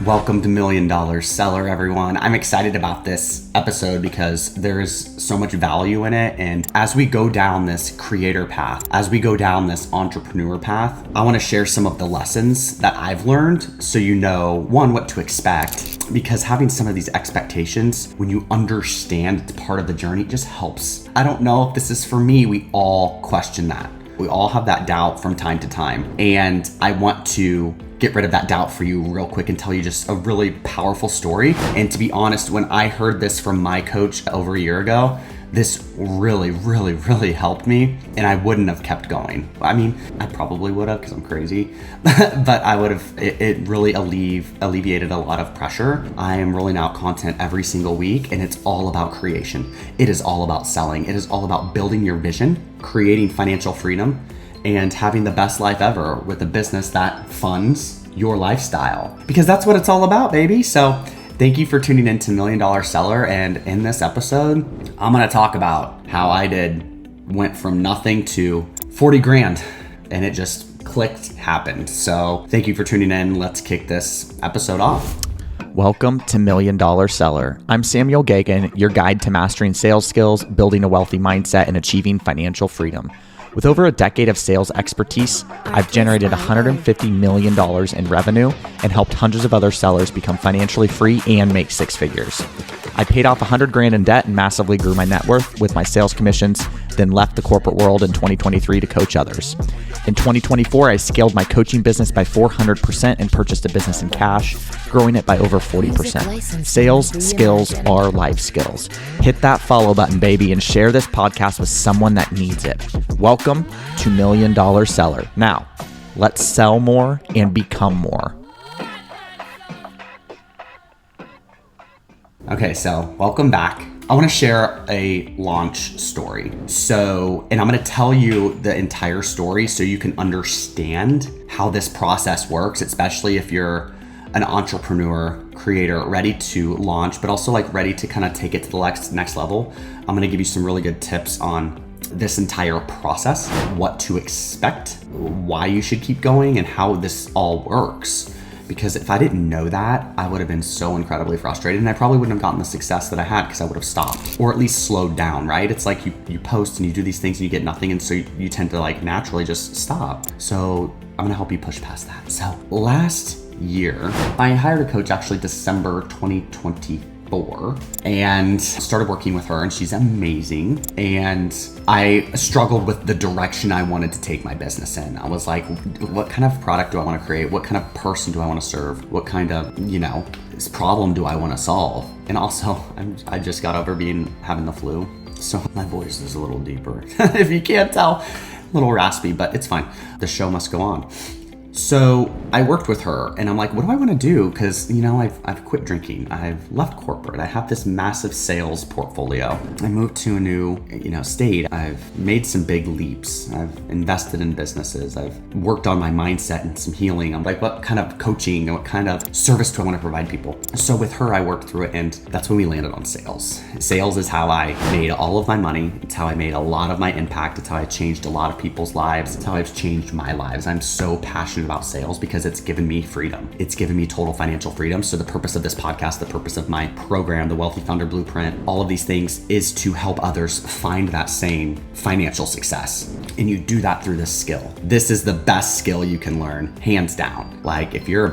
Welcome to Million Dollar Seller, everyone. I'm excited about this episode because there is so much value in it. And as we go down this creator path, as we go down this entrepreneur path, I want to share some of the lessons that I've learned so you know, one, what to expect, because having some of these expectations, when you understand it's part of the journey, it just helps. I don't know if this is for me. We all question that. We all have that doubt from time to time. And I want to get rid of that doubt for you real quick and tell you just a really powerful story. And to be honest, when I heard this from my coach over a year ago, this really helped me, and I wouldn't have kept going. I mean, I probably would have because I'm crazy, but I would have, it really alleviated a lot of pressure. I am rolling out content every single week, and it's all about creation. It is all about selling. It is all about building your vision, creating financial freedom, and having the best life ever with a business that funds your lifestyle. Because that's what it's all about, baby. So thank you for tuning in to Million Dollar Seller. And in this episode, I'm gonna talk about how I went from nothing to 40 grand, and it just happened. So thank you for tuning in. Let's kick this episode off. Welcome to Million Dollar Seller. I'm Samuel Gegen, your guide to mastering sales skills, building a wealthy mindset, and achieving financial freedom. With over a decade of sales expertise, I've generated $150 million in revenue and helped hundreds of other sellers become financially free and make six figures. I paid off 100 grand in debt and massively grew my net worth with my sales commissions, then left the corporate world in 2023 to coach others. In 2024, I scaled my coaching business by 400% and purchased a business in cash, growing it by over 40%. Sales skills are life skills. Hit that follow button, baby, and share this podcast with someone that needs it. Welcome to Million Dollar Seller. Now, let's sell more and become more. Okay, so welcome back. I want to share a launch story. And I'm going to tell you the entire story so you can understand how this process works, especially if you're an entrepreneur, creator, ready to launch, but also like ready to kind of take it to the next level. I'm going to give you some really good tips on this entire process, what to expect, why you should keep going, and how this all works. Because if I didn't know that, I would have been so incredibly frustrated, and I probably wouldn't have gotten the success that I had because I would have stopped or at least slowed down, right? It's like you post and you do these things and you get nothing, and so you tend to like naturally just stop. So I'm gonna help you push past that. So last year, I hired a coach actually December 2024 and started working with her, and she's amazing. And I struggled with the direction I wanted to take my business in. I was like, what kind of product do I want to create? What kind of person do I want to serve? What kind of, this problem do I want to solve? And also, I just got over having the flu, so my voice is a little deeper. If you can't tell, a little raspy, but it's fine. The show must go on. So I worked with her, and I'm like, what do I want to do? Because, I've quit drinking. I've left corporate. I have this massive sales portfolio. I moved to a new, state. I've made some big leaps. I've invested in businesses. I've worked on my mindset and some healing. I'm like, what kind of coaching and what kind of service do I want to provide people? So with her, I worked through it, and that's when we landed on sales. Sales is how I made all of my money. It's how I made a lot of my impact. It's how I changed a lot of people's lives. It's how I've changed my lives. I'm so passionate about sales because it's given me freedom. It's given me total financial freedom. So the purpose of this podcast, the purpose of my program, the Wealthy Founder Blueprint, all of these things is to help others find that same financial success. And you do that through this skill. This is the best skill you can learn, hands down. Like if you're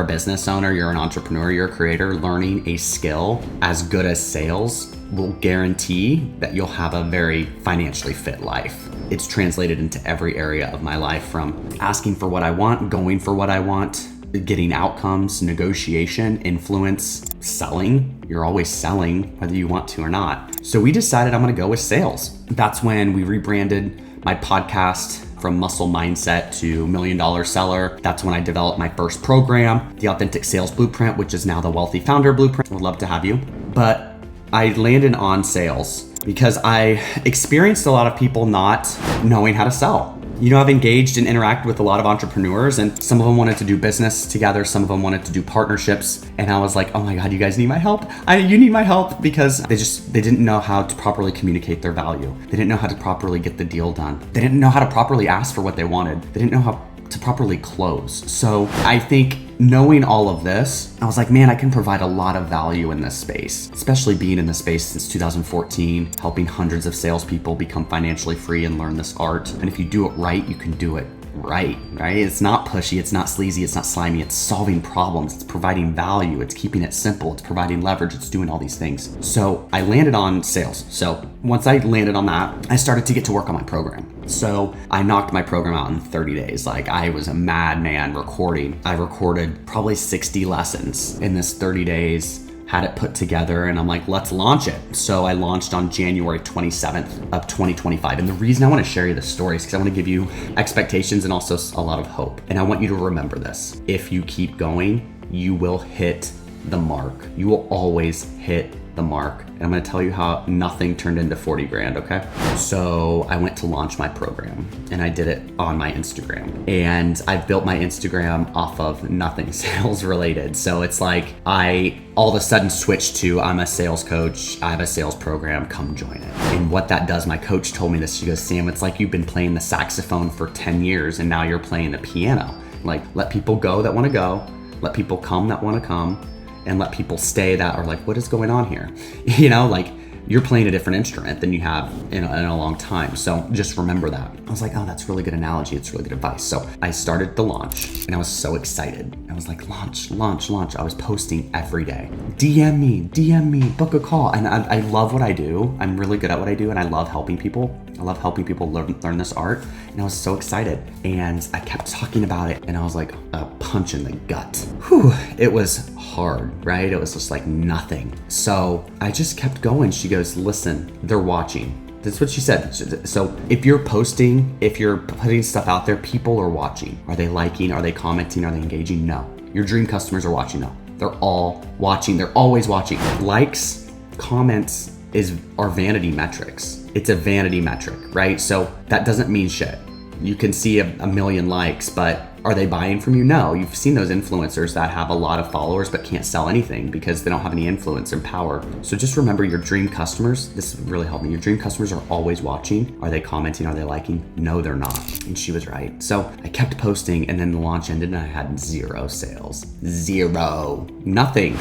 a business owner, you're an entrepreneur, you're a creator, learning a skill as good as sales will guarantee that you'll have a very financially fit life. It's translated into every area of my life, from asking for what I want, going for what I want, getting outcomes, negotiation, influence, selling. You're always selling whether you want to or not. So we decided I'm gonna go with sales. That's when we rebranded my podcast from Muscle Mindset to Million Dollar Seller. That's when I developed my first program, the Authentic Sales Blueprint, which is now the Wealthy Founder Blueprint. Would love to have you. But I landed on sales because I experienced a lot of people not knowing how to sell. I've engaged and interacted with a lot of entrepreneurs, and some of them wanted to do business together. Some of them wanted to do partnerships. And I was like, oh my God, you guys need my help. You need my help, because they didn't know how to properly communicate their value. They didn't know how to properly get the deal done. They didn't know how to properly ask for what they wanted. They didn't know how to properly close. So I think knowing all of this, I was like, man, I can provide a lot of value in this space, especially being in the space since 2014, helping hundreds of salespeople become financially free and learn this art. And if you do it right, you can do it right? It's not pushy, it's not sleazy, it's not slimy, it's solving problems, it's providing value, it's keeping it simple, it's providing leverage, it's doing all these things. So I landed on sales. So once I landed on that, I started to get to work on my program. So I knocked my program out in 30 days. Like, I was a madman recording. I recorded probably 60 lessons in this 30 days, had it put together, and I'm like, let's launch it. So I launched on January 27th of 2025. And the reason I want to share you this story is because I want to give you expectations and also a lot of hope. And I want you to remember this. If you keep going, you will hit the mark. You will always hit the mark. And I'm going to tell you how nothing turned into 40 grand, okay? So I went to launch my program, and I did it on my Instagram. And I built my Instagram off of nothing sales related. So it's like I all of a sudden switched to, I'm a sales coach, I have a sales program, come join it. And what that does, my coach told me this, she goes, Sam, it's like you've been playing the saxophone for 10 years and now you're playing the piano. Like, let people go that want to go, let people come that want to come, and let people stay that are like, what is going on here? You know, like, you're playing a different instrument than you have in a long time. So just remember that. I was like, oh, that's a really good analogy. It's really good advice. So I started the launch, and I was so excited. I was like, launch. I was posting every day. DM me, book a call. And I love what I do. I'm really good at what I do, and I love helping people. I love helping people learn this art. And I was so excited. And I kept talking about it, and I was like a punch in the gut. Whew, it was hard, right? It was just like nothing. So I just kept going. She goes, listen, they're watching. That's what she said. So if you're posting, if you're putting stuff out there, people are watching. Are they liking? Are they commenting? Are they engaging? No. Your dream customers are watching. No. They're all watching. They're always watching. Likes, comments are vanity metrics. It's a vanity metric, right? So that doesn't mean shit. You can see a million likes, but are they buying from you? No. You've seen those influencers that have a lot of followers but can't sell anything because they don't have any influence and power. So just remember, your dream customers, this really helped me. Your dream customers are always watching. Are they commenting? Are they liking? No, they're not. And she was right. So I kept posting, and then the launch ended and I had 0 sales. 0. Nothing.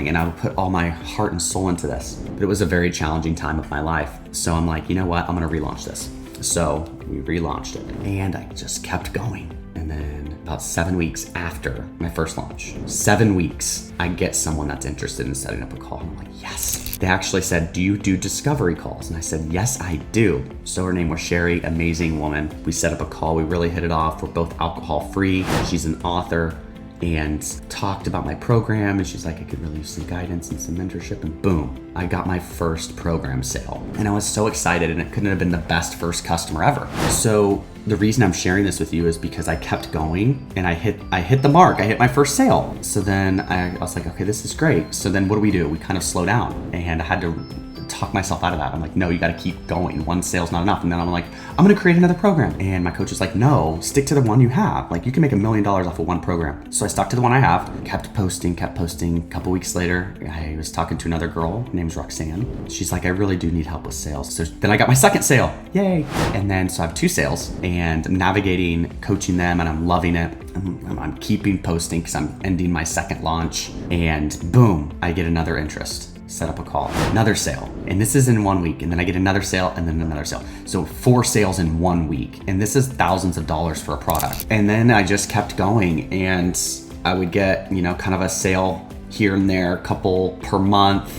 And I would put all my heart and soul into this. But it was a very challenging time of my life. So I'm like, you know what? I'm going to relaunch this. So we relaunched it, and I just kept going. And then about 7 weeks after my first launch, 7 weeks, I get someone that's interested in setting up a call. And I'm like, yes. They actually said, do you do discovery calls? And I said, yes, I do. So her name was Sherry, amazing woman. We set up a call. We really hit it off. We're both alcohol free. She's an author, and talked about my program, and she's like, I could really use some guidance and some mentorship, and boom, I got my first program sale. And I was so excited, and it couldn't have been the best first customer ever. So the reason I'm sharing this with you is because I kept going, and I hit the mark. I hit my first sale. So then I was like, okay, this is great. So then what do? We kind of slow down, and I had to talk myself out of that. I'm like, no, you got to keep going. One sale's not enough. And then I'm like, I'm going to create another program. And my coach is like, no, stick to the one you have. Like, you can make $1 million off of one program. So I stuck to the one I have, kept posting. A couple weeks later, I was talking to another girl. Her name's Roxanne. She's like, I really do need help with sales. So then I got my second sale. Yay. And then, so I have 2 sales, and I'm navigating, coaching them, and I'm loving it. I'm keeping posting because I'm ending my second launch, and boom, I get another interest. Set up a call, another sale, and this is in 1 week, and then I get another sale, and then another sale. So 4 sales in 1 week, and this is thousands of dollars for a product. And then I just kept going, and I would get, kind of a sale here and there, a couple per month,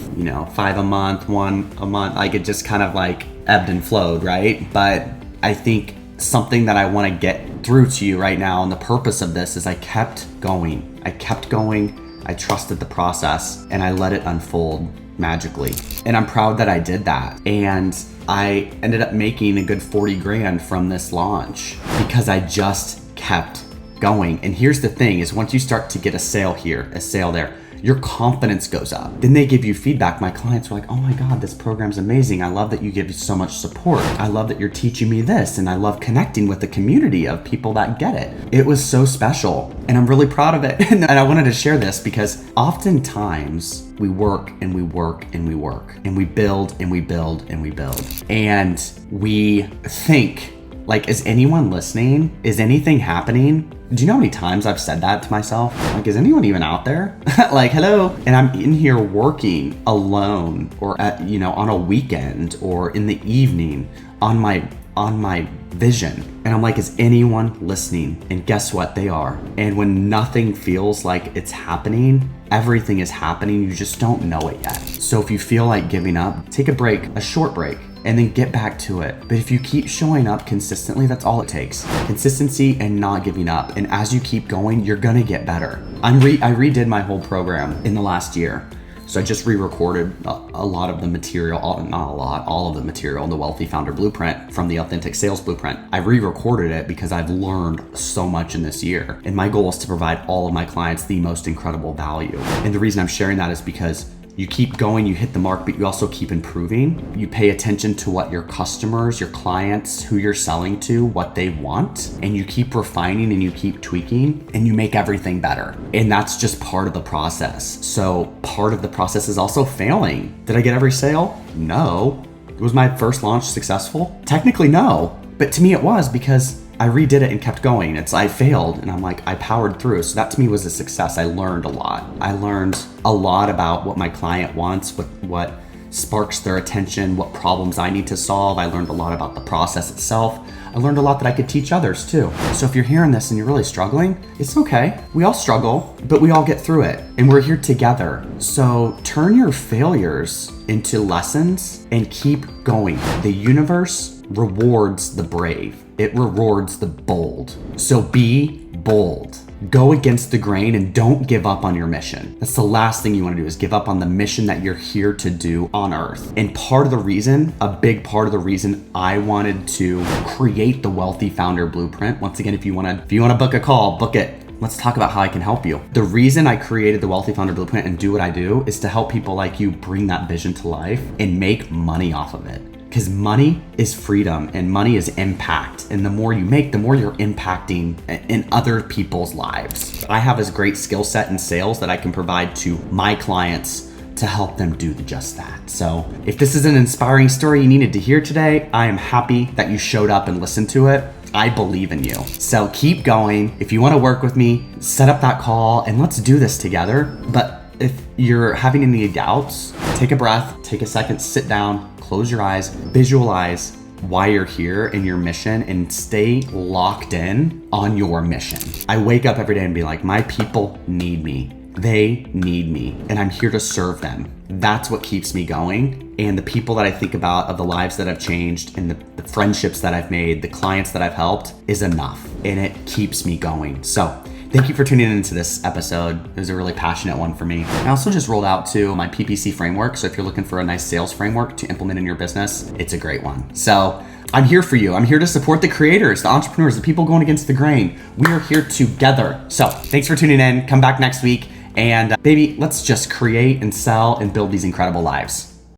5 a month, 1 a month. Like, it just kind of like ebbed and flowed, right? But I think something that I want to get through to you right now, and the purpose of this is I kept going. I trusted the process, and I let it unfold magically. And I'm proud that I did that. And I ended up making a good 40 grand from this launch because I just kept going. And here's the thing is, once you start to get a sale here, a sale there, your confidence goes up. Then they give you feedback. My clients were like, oh my God, this program's amazing. I love that you give so much support. I love that you're teaching me this. And I love connecting with the community of people that get it. It was so special, and I'm really proud of it. And I wanted to share this because oftentimes we work and we work and we work, and we build and we build and we build. And we think Like, is anyone listening? Is anything happening? Do you know how many times I've said that to myself? Like, is anyone even out there? Like, hello? And I'm in here working alone or on a weekend or in the evening on my vision. And I'm like, is anyone listening? And guess what? They are. And when nothing feels like it's happening, everything is happening. You just don't know it yet. So if you feel like giving up, take a break, a short break, and then get back to it. But if you keep showing up consistently, that's all it takes. Consistency and not giving up. And as you keep going, you're gonna get better. I redid my whole program in the last year. So I just re-recorded a lot of the material, all of the material in the Wealthy Founder Blueprint from the Authentic Sales Blueprint. I re-recorded it because I've learned so much in this year. And my goal is to provide all of my clients the most incredible value. And the reason I'm sharing that is because you keep going, you hit the mark, but you also keep improving. You pay attention to what your customers, your clients, who you're selling to, what they want, and you keep refining and you keep tweaking and you make everything better. And that's just part of the process. So part of the process is also failing. Did I get every sale? No. Was my first launch successful? Technically, no. But to me it was, because I redid it and kept going. I failed and I'm like, I powered through. So that to me was a success. I learned a lot. I learned a lot about what my client wants, what sparks their attention, what problems I need to solve. I learned a lot about the process itself. I learned a lot that I could teach others too. So if you're hearing this and you're really struggling, it's okay. We all struggle, but we all get through it and we're here together. So turn your failures into lessons and keep going. The universe rewards the brave. It rewards the bold. So be bold. Go against the grain and don't give up on your mission. That's the last thing you want to do, is give up on the mission that you're here to do on earth. And a big part of the reason I wanted to create the Wealthy Founder Blueprint, once again, if you want to book a call, book it. Let's talk about how I can help you. The reason I created the Wealthy Founder Blueprint and do what I do is to help people like you bring that vision to life and make money off of it. Because money is freedom and money is impact. And the more you make, the more you're impacting in other people's lives. I have this great skill set in sales that I can provide to my clients to help them do just that. So if this is an inspiring story you needed to hear today, I am happy that you showed up and listened to it. I believe in you. So keep going. If you want to work with me, set up that call and let's do this together. But if you're having any doubts, take a breath, take a second, sit down, close your eyes, visualize why you're here and your mission, and stay locked in on your mission. I wake up every day and be like, my people need me. They need me and I'm here to serve them. That's what keeps me going. And the people that I think about, of the lives that I've changed and the friendships that I've made, the clients that I've helped, is enough. And it keeps me going. So thank you for tuning into this episode. It was a really passionate one for me. I also just rolled out to my PPC framework. So if you're looking for a nice sales framework to implement in your business, it's a great one. So I'm here for you. I'm here to support the creators, the entrepreneurs, the people going against the grain. We are here together. So thanks for tuning in. Come back next week. And baby, let's just create and sell and build these incredible lives.